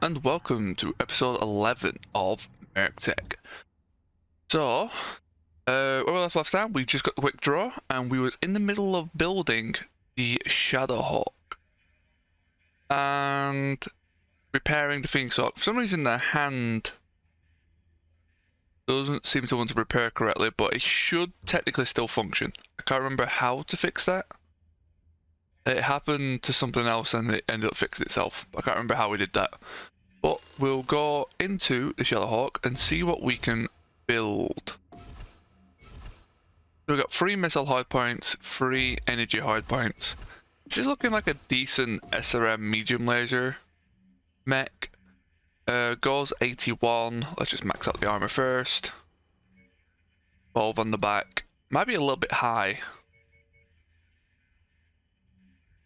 and welcome to episode 11 of MercTech. So, where we last time, we just got a quick draw, and we was in the middle of building the Shadowhawk and repairing the thing. So, for some reason, the hand doesn't seem to want to repair correctly, but it should technically still function. I can't remember how to fix that. It happened to something else and it ended up fixing itself. I can't remember how we did that. But we'll go into the Shadowhawk and see what we can build. So we've got 3 missile hardpoints, 3 energy hardpoints. This is looking like a decent SRM medium laser mech. Goes 81. Let's just max out the armor first. 12 on the back. Might be a little bit high.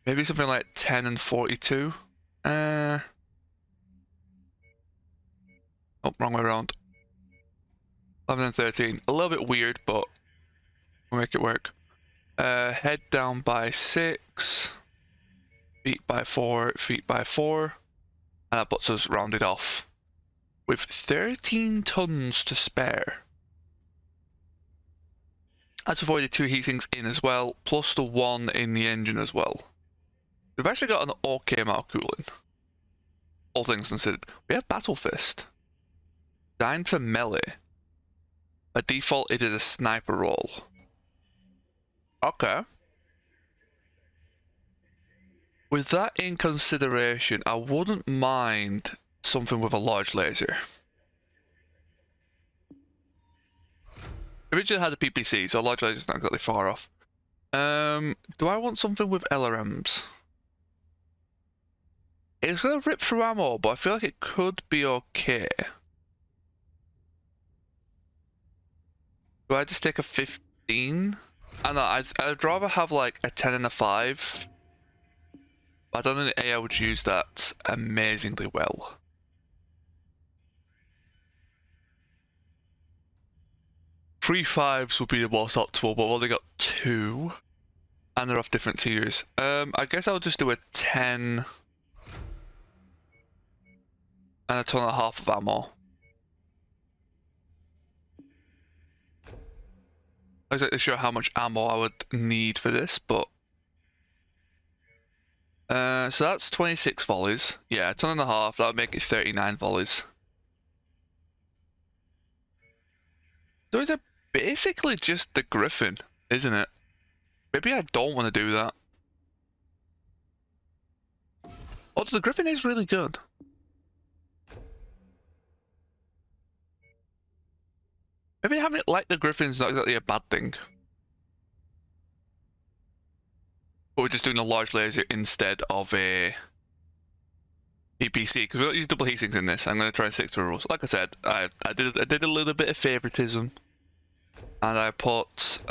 Maybe something like 10 and 42. Oh, wrong way around. 11 and 13. A little bit weird, but we'll make it work. Head down by 6. Feet by 4. Feet by 4. And that puts us rounded off with 13 tons to spare. That's avoided 2 heat sinks in as well, plus the 1 in the engine as well. We've actually got an okay amount of cooling. All things considered. We have Battle Fist. Designed for melee. By default, it is a sniper role. Okay. With that in consideration, I wouldn't mind something with a large laser. Originally had a PPC, so a large laser is not exactly far off. Do I want something with LRMs? It's gonna rip through ammo, but I feel like it could be okay. Do I just take a 15? I know, I'd rather have like a 10 and a 5. I don't think the AI would use that amazingly well. Three 5s would be the most optimal, but I've only got 2. And they're off different tiers. I guess I'll just do a 10 and a ton and a half of ammo. I'm not exactly sure how much ammo I would need for this, but so that's 26 volleys. Yeah, a ton and a half, that would make it 39 volleys. So it's basically just the Griffin, isn't it? Maybe I don't want to do that. Oh, the Griffin is really good. Maybe having it like the Griffin's not exactly a bad thing. But we're just doing a large laser instead of a PPC, because we don't use double heat sinks in this. I'm going to try and stick to the rules. Like I said, I did a little bit of favoritism. And I put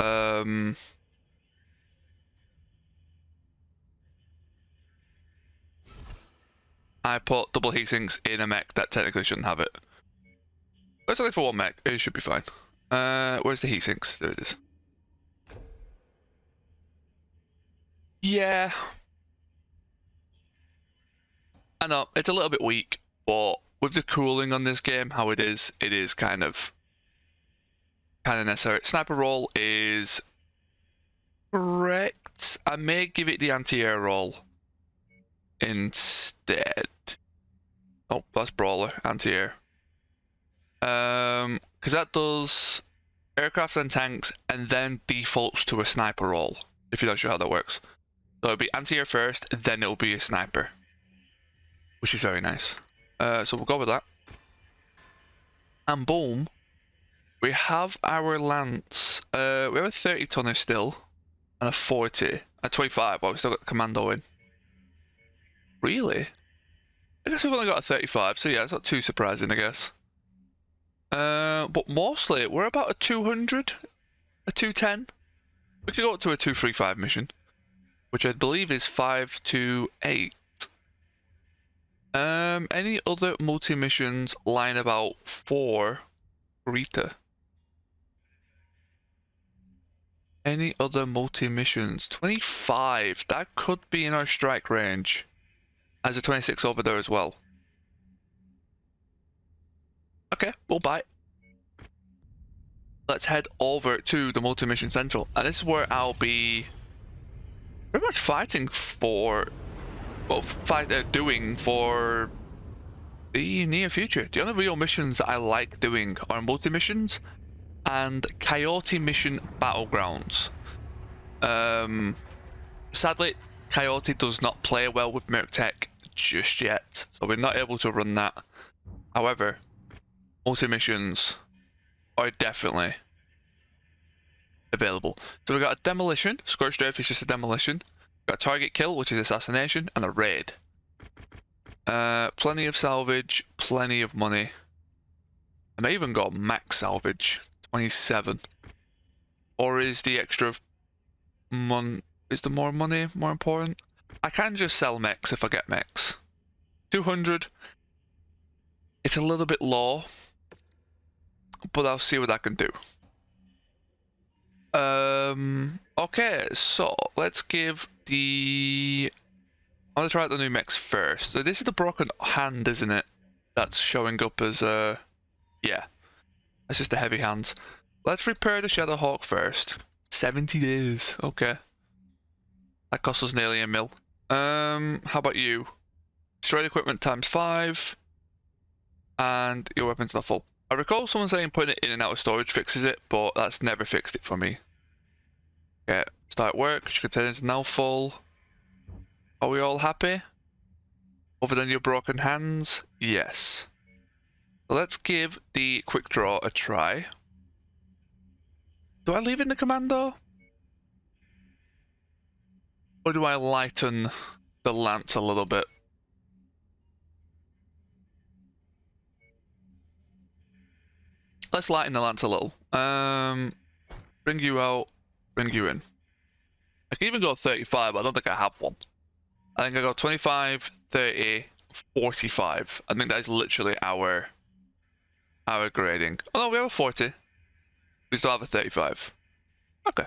double heat sinks in a mech that technically shouldn't have it. But it's only for one mech, it should be fine. Where's the heat sinks? There it is. Yeah. I know, it's a little bit weak, but with the cooling on this game, how it is kind of necessary. Sniper roll is correct. I may give it the anti-air roll instead. Oh, that's brawler, anti-air. Because that does aircraft and tanks and then defaults to a sniper roll, if you're not sure how that works. So it'll be anti-air first, then it'll be a sniper, which is very nice. So we'll go with that. And boom, we have our lance. We have a 30 tonner still, and a 40, a 25. Well, we still got the commando in. Really? I guess we've only got a 35, so yeah, it's not too surprising, I guess. But mostly we're about a 200, a 210. We could go up to a 235 mission, which I believe is 5 to 8. Any other multi-missions line about 4 Rita? Any other multi-missions? 25, that could be in our strike range. There's a 26 over there as well. Okay, we'll buy it. Let's head over to the multi-mission central, and this is where I'll be pretty much fighting for, well, doing for the near future. The only real missions that I like doing are multi-missions and Coyote Mission Battlegrounds. Sadly, Coyote does not play well with MercTech just yet, so we're not able to run that. However, multi-missions are definitely available. So we've got a demolition, Scorched Earth is just a demolition. We've got a target kill, which is assassination, and a raid. Plenty of salvage, plenty of money. I may even got max salvage, 27. Or is the extra is the more money more important? I can just sell mechs if I get mechs. 200. It's a little bit low, but I'll see what I can do. Okay, so let's give the... I'm gonna try out the new mechs first. So this is the broken hand, isn't it? That's showing up as yeah. That's just the heavy hands. Let's repair the Shadowhawk first. 70 days, okay. That costs us nearly $1 mil. How about you? Destroyed equipment ×5. And your weapon's not full. I recall someone saying putting it in and out of storage fixes it, but that's never fixed it for me. Okay, start work. Containers now full. Are we all happy? Other than your broken hands? Yes. So let's give the quick draw a try. Do I leave in the commando? Or do I lighten the lance a little bit? Let's lighten the lance a little. Bring you out, bring you in. I can even go 35, but I don't think I have one. I think I got 25, 30, 45. I think that is literally our grading. Oh no, we have a 40. We still have a 35. Okay.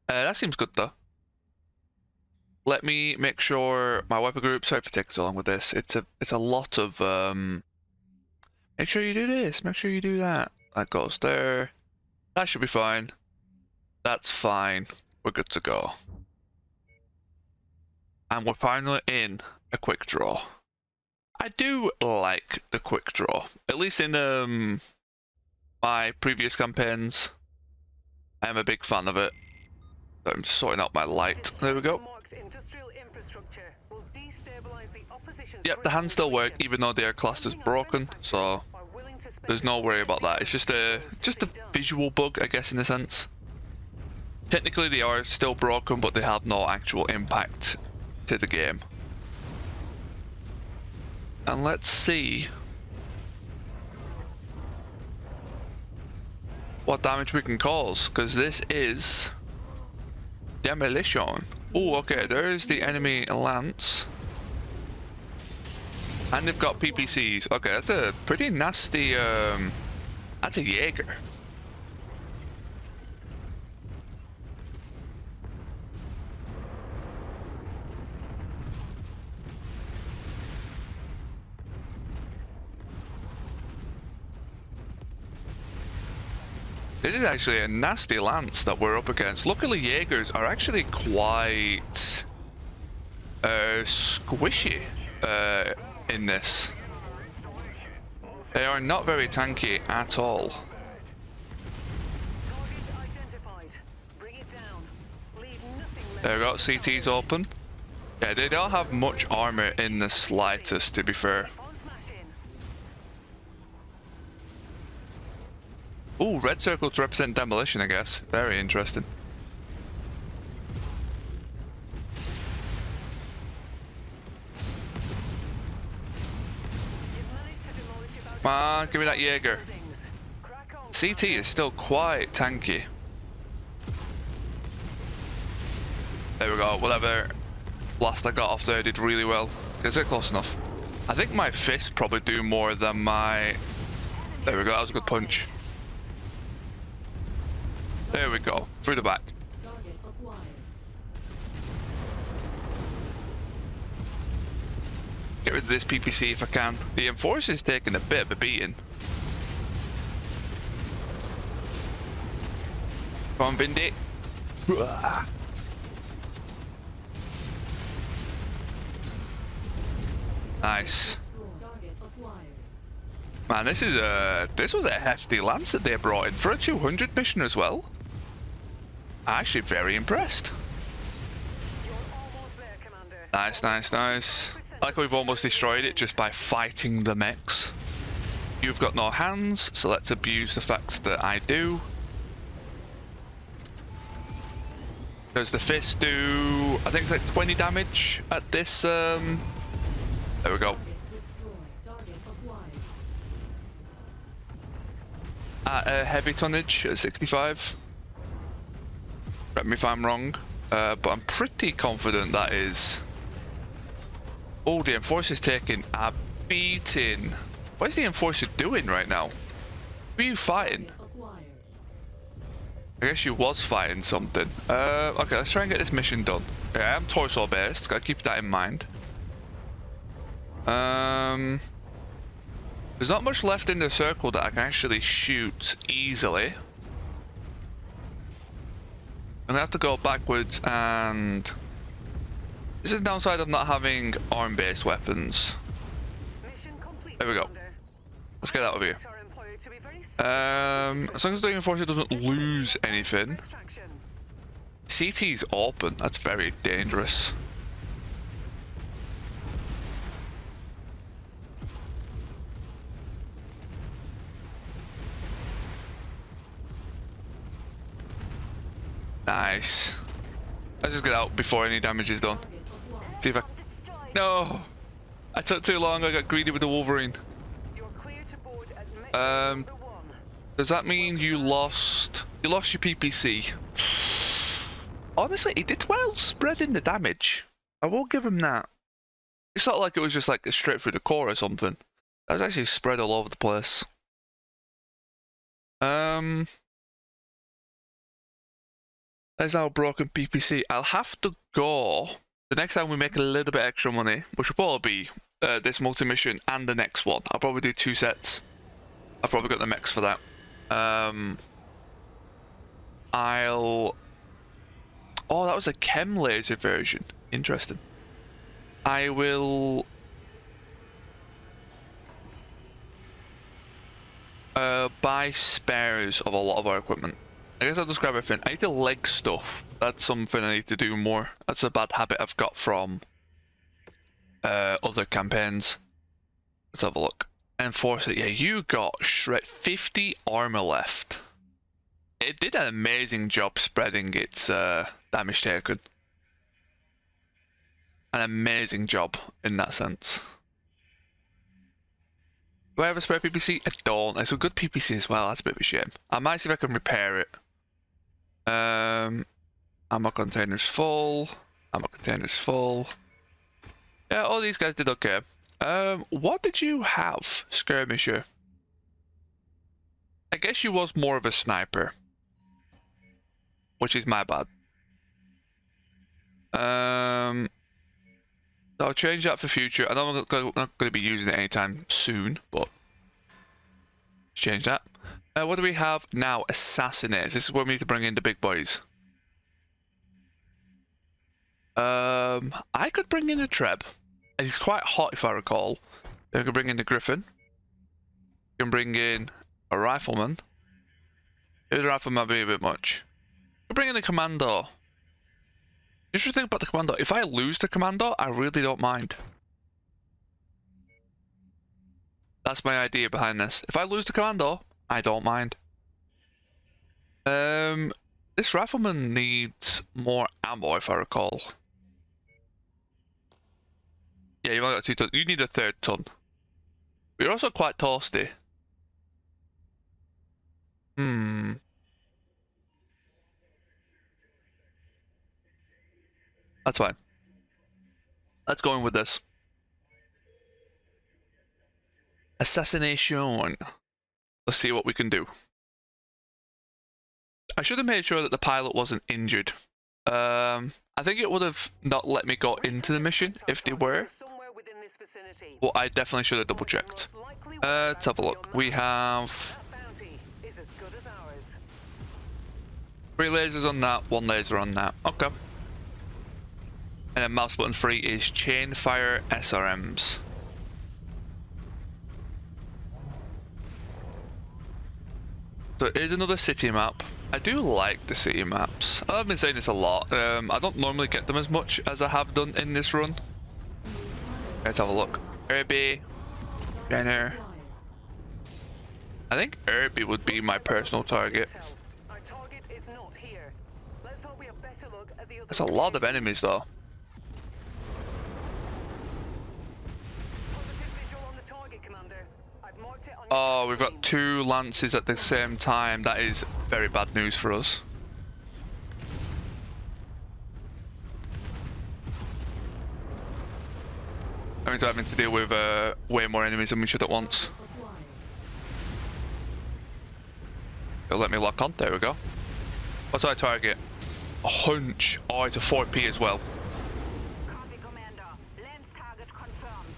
That seems good though. Let me make sure my weapon group. Sorry for taking so long with this. It's a lot of make sure you do this. Make sure you do that. That goes there. That should be fine. That's fine. We're good to go. And we're finally in a quick draw. I do like the quick draw. At least in my previous campaigns. I am a big fan of it. So I'm sorting out my light. There we go. Yep, the hands still work even though they are classed as broken, so there's no worry about that. It's just a visual bug, I guess, in a sense. Technically they are still broken, but they have no actual impact to the game. And let's see what damage we can cause, because this is demolition. Oh, okay, there's the enemy lance. And they've got PPCs. Okay, that's a pretty nasty, that's a Jaeger. This is actually a nasty lance that we're up against. Luckily, Jaegers are actually quite squishy in this. They are not very tanky at all. There we go, CT's open. Yeah, they don't have much armor in the slightest, to be fair. Ooh, red circle to represent demolition, I guess. Very interesting. Come on, give me that Jaeger. CT is still quite tanky. There we go, whatever blast I got off there did really well. Is it close enough? I think my fists probably do more than my... There we go, that was a good punch. There we go, through the back. Get rid of this PPC if I can. The Enforcer's taking a bit of a beating. Come on, Vindy. Nice. Man, this was a hefty lance that they brought in for a 200 mission as well. I'm actually very impressed. Nice, nice, nice. Like we've almost destroyed it just by fighting the mechs. You've got no hands, so let's abuse the fact that I do. Does the fist do, I think it's like 20 damage at this, there we go. At a heavy tonnage at 65. Correct me if I'm wrong, but I'm pretty confident that is... Oh, the Enforcer's taking a beating. What is the Enforcer doing right now? Who are you fighting? I guess you was fighting something. Okay, let's try and get this mission done. Yeah, I'm torso based, gotta keep that in mind. There's not much left in the circle that I can actually shoot easily. I'm gonna have to go backwards, and this is the downside of not having arm-based weapons. There we go. Let's get out of here. As long as the Enforcer doesn't lose anything. CT's open, that's very dangerous. Nice. Let's just get out before any damage is done. See if I... No! I took too long, I got greedy with the Wolverine. Does that mean you lost your PPC? Honestly, he did well spreading the damage. I will give him that. It's not like it was just like straight through the core or something. That was actually spread all over the place. There's now a broken PPC. I'll have to go. The next time we make a little bit extra money, which will probably be this multi-mission and the next one. I'll probably do 2 sets. I've probably got the mechs for that. Oh, that was a chem laser version. Interesting. I will buy spares of a lot of our equipment. I guess I'll just grab everything. I need to leg stuff. That's something I need to do more. That's a bad habit I've got from other campaigns. Let's have a look. Enforcer, yeah, you got shred 50 armor left. It did an amazing job spreading its damage taken. An amazing job in that sense. Do I have a spare PPC? I don't. It's a good PPC as well. That's a bit of a shame. I might see if I can repair it. Ammo containers full. Ammo containers full. Yeah, all these guys did okay. What did you have, Skirmisher? I guess you was more of a sniper, which is my bad. I'll change that for future. I know I'm not going to be using it anytime soon, but let's change that. What do we have now? Assassinators. This is where we need to bring in the big boys. I could bring in a Treb. It's quite hot if I recall. Then we can bring in the Griffin. We can bring in a Rifleman. The Rifleman might be a bit much. We can bring in a Commando. The interesting thing about the Commando, if I lose the Commando, I really don't mind. That's my idea behind this. If I lose the Commando, I don't mind. This Rifleman needs more ammo if I recall. Yeah, you've only got 2 tons. You need a 3rd ton. But you're also quite toasty. That's fine. Let's go in with this. Assassination. Let's see what we can do. I should have made sure that the pilot wasn't injured. I think it would have not let me go into the mission if they were. Well, I definitely should have double checked. Let's have a look. We have... 3 lasers on that, 1 laser on that. Okay. And then mouse button 3 is chain fire SRMs. So it is another city map. I do like the city maps. I've been saying this a lot. I don't normally get them as much as I have done in this run. Let's have a look. Irby, Jenner. I think Irby would be my personal target. There's a lot of enemies though. Oh, we've got 2 lances at the same time. That is very bad news for us. That means we're having to deal with way more enemies than we should at once. It'll let me lock on. There we go. What's our target? A hunch. Oh, it's a 4P as well. Copy, Commander. Lens target confirmed.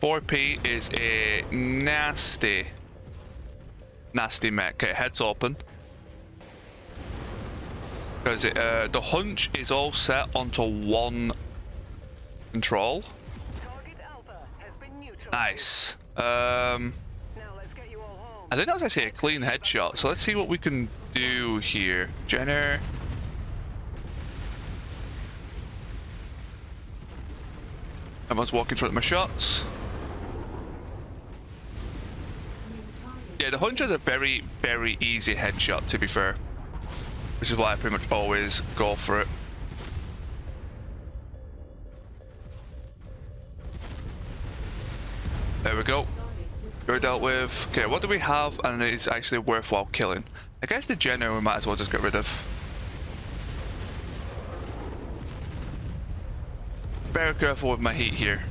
4P is a nasty mech. Okay, heads open. Because the hunch is all set onto 1 control. Nice. I think that was actually a clean headshot. So let's see what we can do here. Jenner. Everyone's walking through my shots. Yeah, the hunch is a very, very easy headshot, to be fair. Which is why I pretty much always go for it. There we go. We're dealt with. Okay, what do we have and it's actually worthwhile killing? I guess the Jenner we might as well just get rid of. Very careful with my heat here.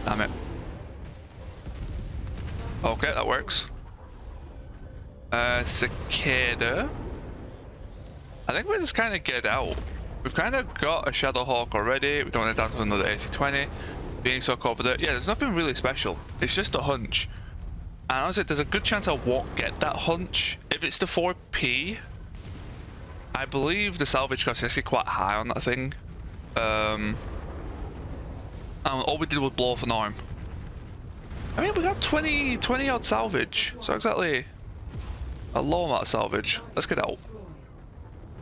Damn it. Okay, that works. Cicada. I think we just kind of get out. We've kind of got a Shadowhawk already. We don't want to down to another AC-20. Being so confident. Yeah, there's nothing really special. It's just a hunch. And honestly, there's a good chance I won't get that hunch. If it's the 4P, I believe the salvage cost is actually quite high on that thing. And all we did was blow off an arm. I mean, we got 20 odd salvage. So exactly a low amount of salvage. Let's get out.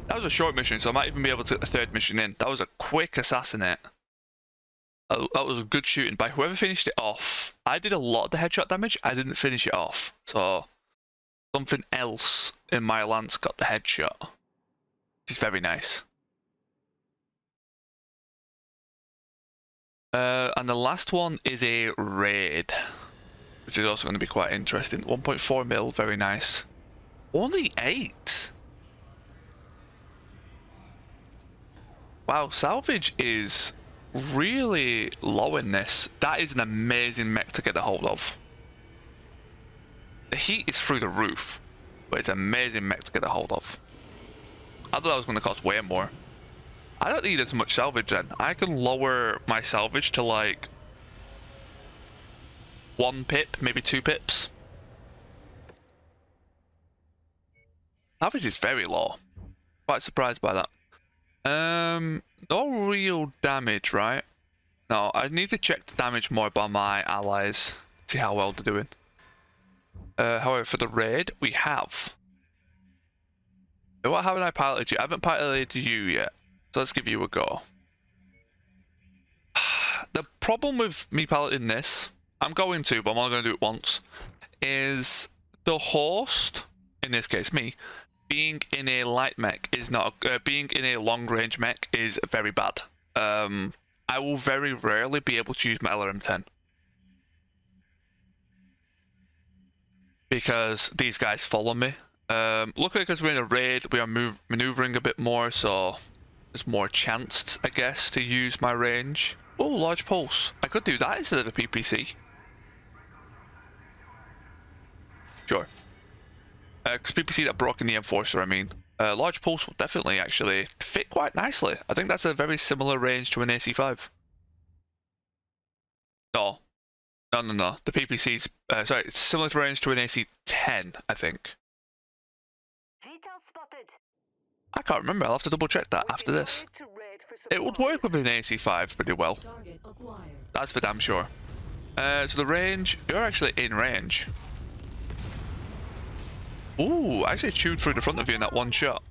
That was a short mission, so I might even be able to get the 3rd mission in. That was a quick assassinate. That was good shooting by whoever finished it off. I did a lot of the headshot damage. I didn't finish it off. So something else in my lance got the headshot. Which is very nice. And the last one is a raid. Which is also going to be quite interesting. 1.4 mil, very nice. Only 8? Wow, salvage is really low in this. That is an amazing mech to get a hold of. The heat is through the roof, but it's an amazing mech to get a hold of. I thought that was going to cost way more. I don't need as much salvage then. I can lower my salvage to like 1 pip, maybe 2 pips. Salvage is very low. Quite surprised by that. No real damage, right? No, I need to check the damage more by my allies. See how well they're doing. However, for the raid, we have. What haven't I piloted you? I haven't piloted you yet. So let's give you a go. The problem with me piloting this, I'm going to, but I'm only going to do it once, is the host, in this case me, being in a light mech is not, being in a long range mech is very bad. I will very rarely be able to use my LRM-10. Because these guys follow me. Luckily because we're in a raid, we are maneuvering a bit more, so there's more chance, I guess, to use my range. Oh, large pulse. I could do that instead of a PPC. Sure. Because people see that broken the Enforcer, I mean. Large pulse will definitely actually fit quite nicely. I think that's a very similar range to an AC5. No, no. The PPC's, sorry, it's similar to range to an AC10, I think. Vital spotted. I can't remember, I'll have to double check that after this. It would work with an AC5 pretty well. That's for damn sure. So the range, you're actually in range. Ooh, I actually chewed through the front of you in that one shot.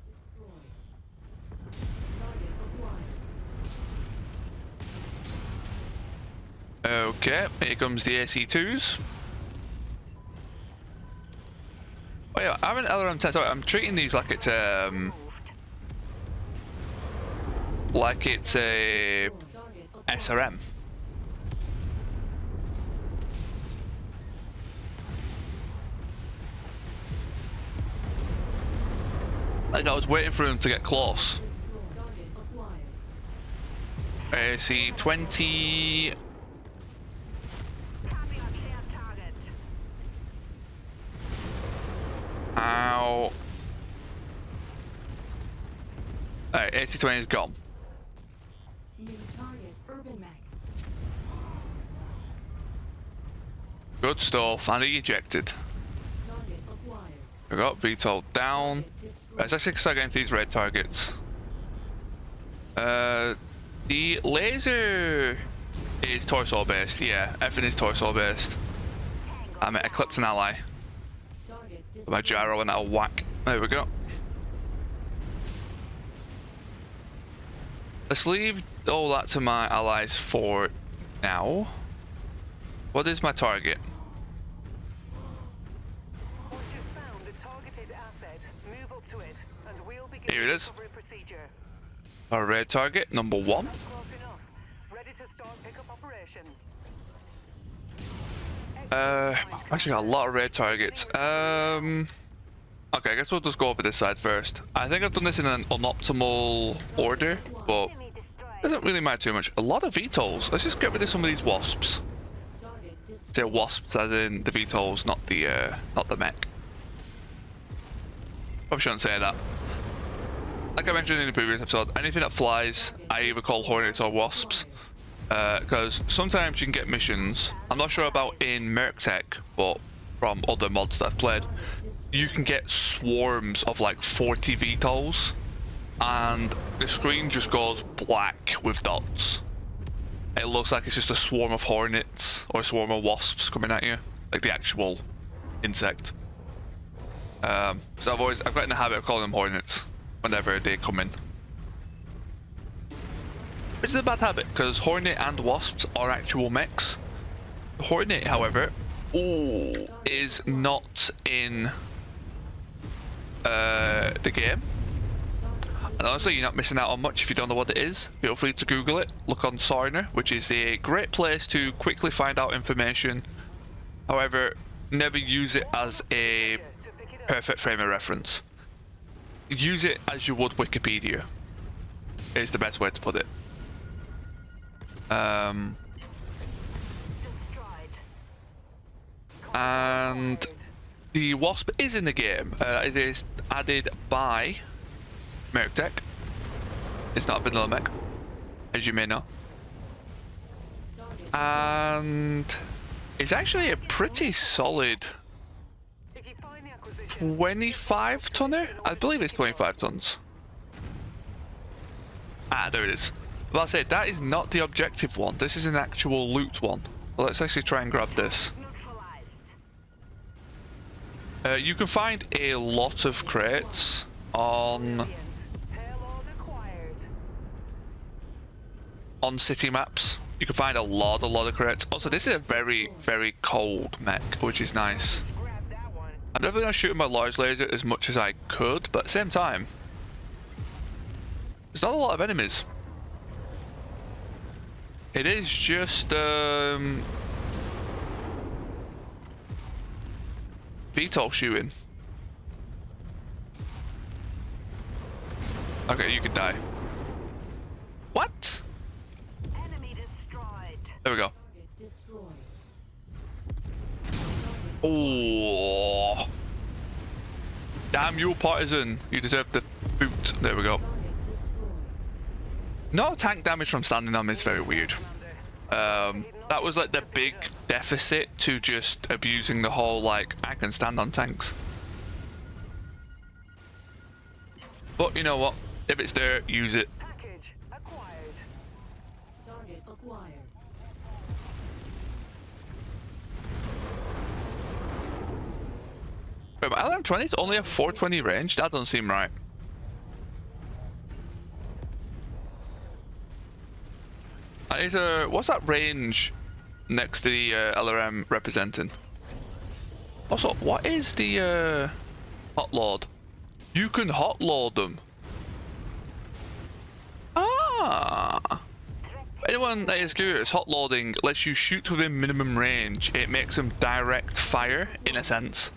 Okay, here comes the AC2s. Oh yeah, I'm an LRM-10, sorry, I'm treating these like it's a SRM. Like I was waiting for him to get close. AC-20. Ow. Alright, AC-20 is gone. Good stuff, and he ejected. We got VTOL down. Let's actually start getting these red targets. The laser is torso based, yeah, everything is torso based. I'm at Eclipse an ally. My gyro and that'll whack. There we go. Let's leave all that to my allies for now. What is my target? Once you've found the targeted asset, move up to it, and we'll begin Here it is. recovery procedure. Our red target, number 1. That's close enough. Ready to start pickup operation. I've actually got a lot of red targets. Okay, I guess we'll just go over this side first. I think I've done this in an unoptimal order, but it doesn't really matter too much. A lot of VTOLs. Let's just get rid of some of these wasps. Say wasps as in the VTOLs, not the mech. Probably shouldn't say that. Like I mentioned in the previous episode, anything that flies, I either call hornets or wasps. Because sometimes you can get missions, I'm not sure about in MercTech, but from other mods that I've played, you can get swarms of like 40 VTOLs, and the screen just goes black with dots. It looks like it's just a swarm of hornets or a swarm of wasps coming at you, like the actual insect. So I've got in the habit of calling them hornets whenever they come in. Which is a bad habit, because Hornet and Wasps are actual mechs. Hornet, however, is not in the game. And honestly, you're not missing out on much if you don't know what it is. Feel free to Google it. Look on Sarner, which is a great place to quickly find out information. However, never use it as a perfect frame of reference. Use it as you would Wikipedia. Is the best way to put it. And the Wasp is in the game. It is added by MercTech. It's not a vanilla mech, as you may know. And it's actually a pretty solid 25 tonner? I believe it's 25 tons. Ah, there it is. But I'll say, that is not the objective one. This is an actual loot one. Well, let's actually try and grab this. You can find a lot of crates on city maps. You can find a lot of crates. Also, this is a very, very cold mech, which is nice. I'm definitely not shooting my large laser as much as I could, but at the same time, there's not a lot of enemies. It is just VTOL shooting. Okay, you could die. What? Enemy destroyed. There we go. Oh. Damn you, partisan! You deserve the boot. There we go. No tank damage from standing on is very weird. That was like the big deficit to just abusing the whole like I can stand on tanks. But you know what? If it's there, use it. Package acquired. Target acquired. Wait, but LM20's only a 420 range? That doesn't seem right. I need to... What's that range next to the LRM representing? Also, what is the hot load? You can hot load them. Ah! Anyone that is curious, hot loading lets you shoot within minimum range. It makes them direct fire, in a sense.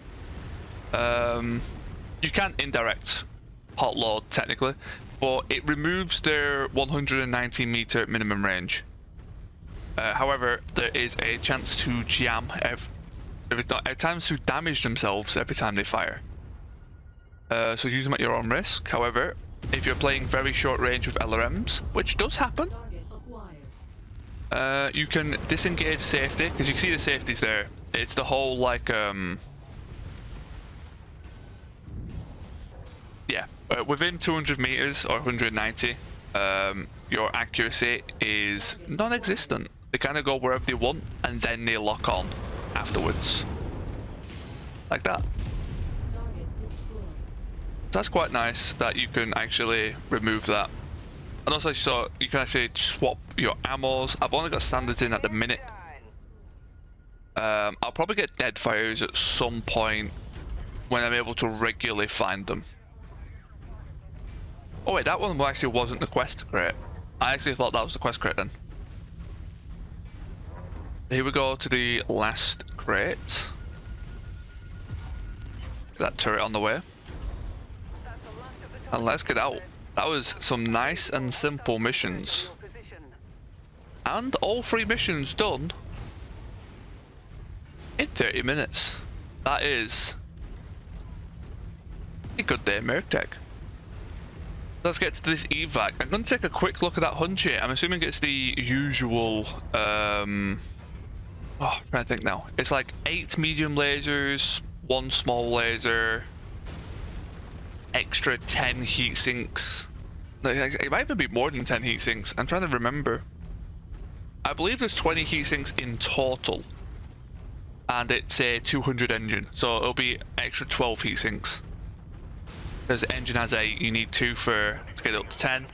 You can indirect hot load technically, but it removes their 190 meter minimum range. However, there is a chance to jam every time to damage themselves every time they fire. So use them at your own risk. However, if you're playing very short range with LRMs, which does happen, you can disengage safety, because you can see the safeties there. It's the whole like within 200 meters or 190, your accuracy is non-existent. They kind of go wherever they want and then they lock on afterwards, like that. That's quite nice that you can actually remove that. And also, so you can actually swap your ammos. I've only got standards in at the minute. I'll probably get dead fires at some point when I'm able to regularly find them. Oh wait, that one actually wasn't the quest crate. I actually thought that was the quest crate then. Here we go to the last crate. That turret on the way. And let's get out. That was some nice and simple missions. And all 3 missions done in 30 minutes. That is a good day, MercTech. Let's get to this evac. I'm going to take a quick look at that Hunchy. I'm assuming it's the usual. I'm trying to think now. It's like 8 medium lasers, 1 small laser, extra 10 heat sinks. It might even be more than 10 heat sinks. I'm trying to remember. I believe there's 20 heat sinks in total, and it's a 200 engine, so it'll be extra 12 heat sinks. Because the engine has 8, you need 2 to get it up to 10,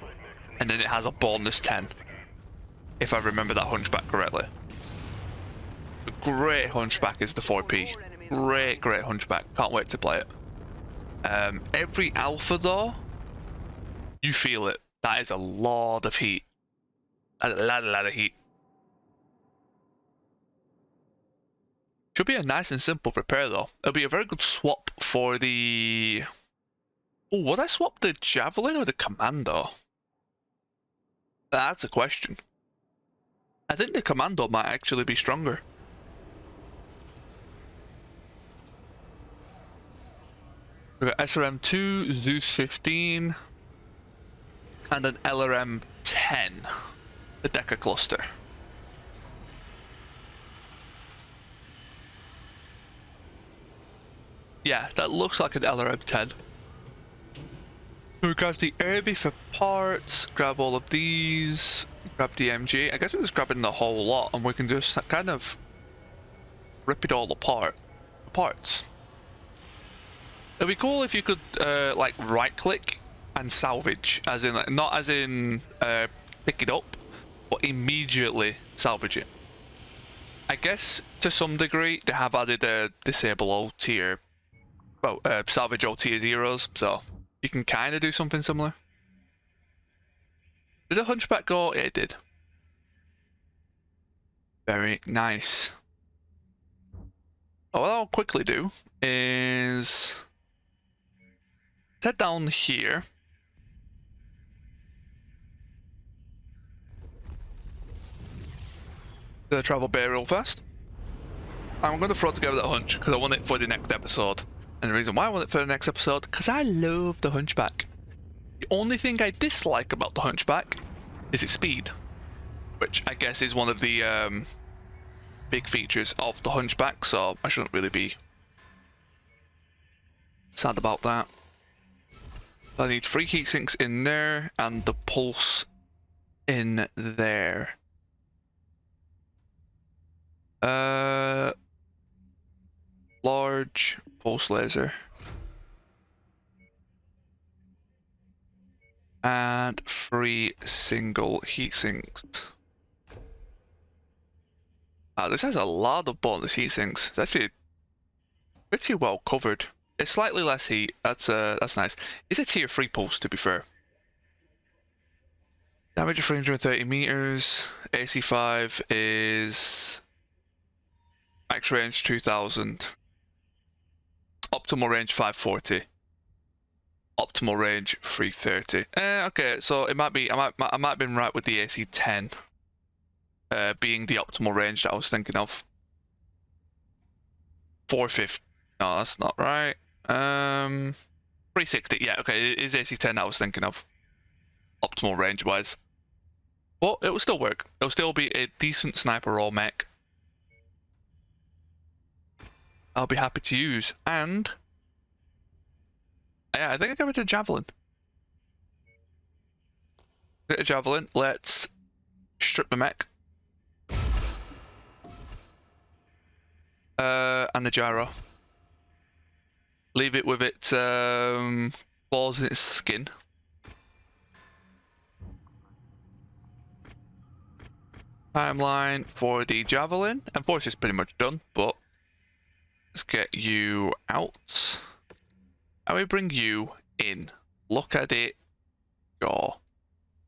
and then it has a bonus 10, if I remember that Hunchback correctly. A great Hunchback is the 4P. Great Hunchback. Can't wait to play it. Every alpha though, you feel it. That is a lot of heat. A lot of heat. Should be a nice and simple repair though. It'll be a very good swap for the... Oh, would I swap the Javelin or the Commando? That's a question. I think the Commando might actually be stronger. We've got SRM2, Zeus 15, and an LRM 10, the Deca cluster. Yeah, that looks like an LRM 10. We grab the Irby for parts, grab all of these, grab the MG. I guess we're just grabbing the whole lot and we can just kind of rip it all apart. Parts. It'd be cool if you could like right click and salvage, as in like, not as in pick it up, but immediately salvage it. I guess to some degree they have added a disable all tier, well, salvage all tier zeros, so you can kind of do something similar. Did the Hunchback go? Yeah, it did. Very nice. Oh, what I'll quickly do is head down here. To the travel bay real fast. I'm going to throw together that hunch because I want it for the next episode. And the reason why I want it for the next episode, because I love the Hunchback. The only thing I dislike about the Hunchback is its speed, which I guess is one of the big features of the Hunchback, so I shouldn't really be sad about that. I need 3 heatsinks in there and the pulse in there. Large pulse laser. And 3 single heatsinks. This has a lot of bonus heatsinks. It's actually pretty well covered. It's slightly less heat. That's nice. It's a tier 3 pulse, to be fair. Damage of 330 meters. AC5 is max range 2000. Optimal range 540. Optimal range 330. Okay, so it might be. I might have been right with the AC10 being the optimal range that I was thinking of. 450. No, that's not right. 360. Yeah, okay, it is AC10 that I was thinking of. Optimal range wise. But it will still work. It'll still be a decent sniper roll mech. I'll be happy to use. And yeah, I think I go with a javelin. Get a javelin. Let's strip the mech. And the gyro. Leave it with its claws in its skin. Timeline for the javelin. Unfortunately, it's pretty much done, but let's get you out. And we bring you in. Look at it go.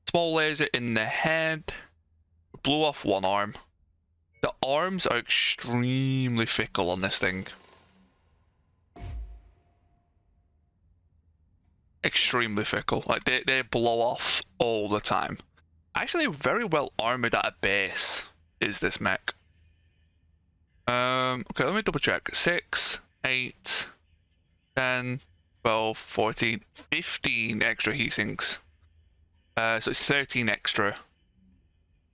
Small laser in the head. Blew off one arm. The arms are extremely fickle on this thing. Extremely fickle. Like they blow off all the time. Actually very well armored at a base is this mech. Okay, let me double check. 6, 8, 10, 12, 14, 15 extra heatsinks. So it's 13 extra.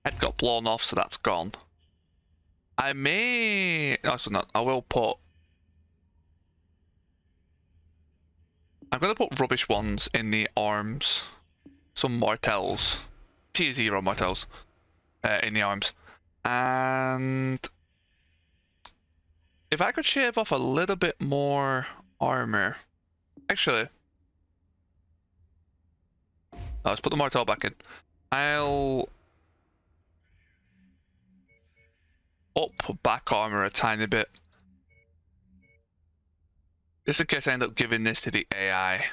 Head got blown off, so that's gone. I may... Also not. I will put... I'm going to put rubbish ones in the arms. Some Martels. Tier 0 Martels. In the arms. And... if I could shave off a little bit more armor... Actually... let's put the Martel back in. I'll... up back armor a tiny bit. Just in case I end up giving this to the AI.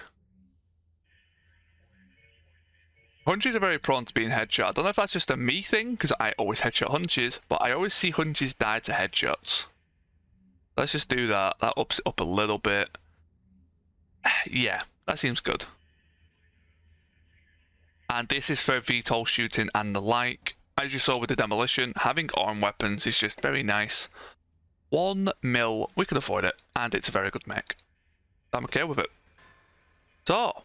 Hunches are very prone to being headshot. I don't know if that's just a me thing, because I always headshot hunches, but I always see hunches die to headshots. Let's just do that. That ups it up a little bit. Yeah, that seems good. And this is for VTOL shooting and the like. As you saw with the demolition, having arm weapons is just very nice. 1 mil, we can afford it, and it's a very good mech. I'm okay with it. So,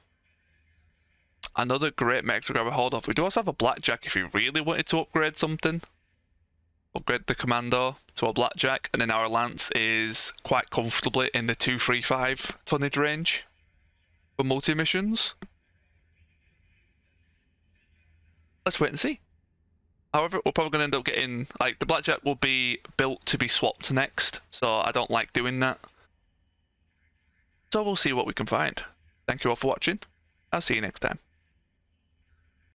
another great mech to grab a hold of. We do also have a blackjack if you really wanted to upgrade something. Upgrade the commando to a blackjack, and then our lance is quite comfortably in the 235 tonnage range for multi-missions. Let's wait and see. However, we're probably going to end up getting, like, the blackjack will be built to be swapped next, so I don't like doing that. So we'll see what we can find. Thank you all for watching. I'll see you next time.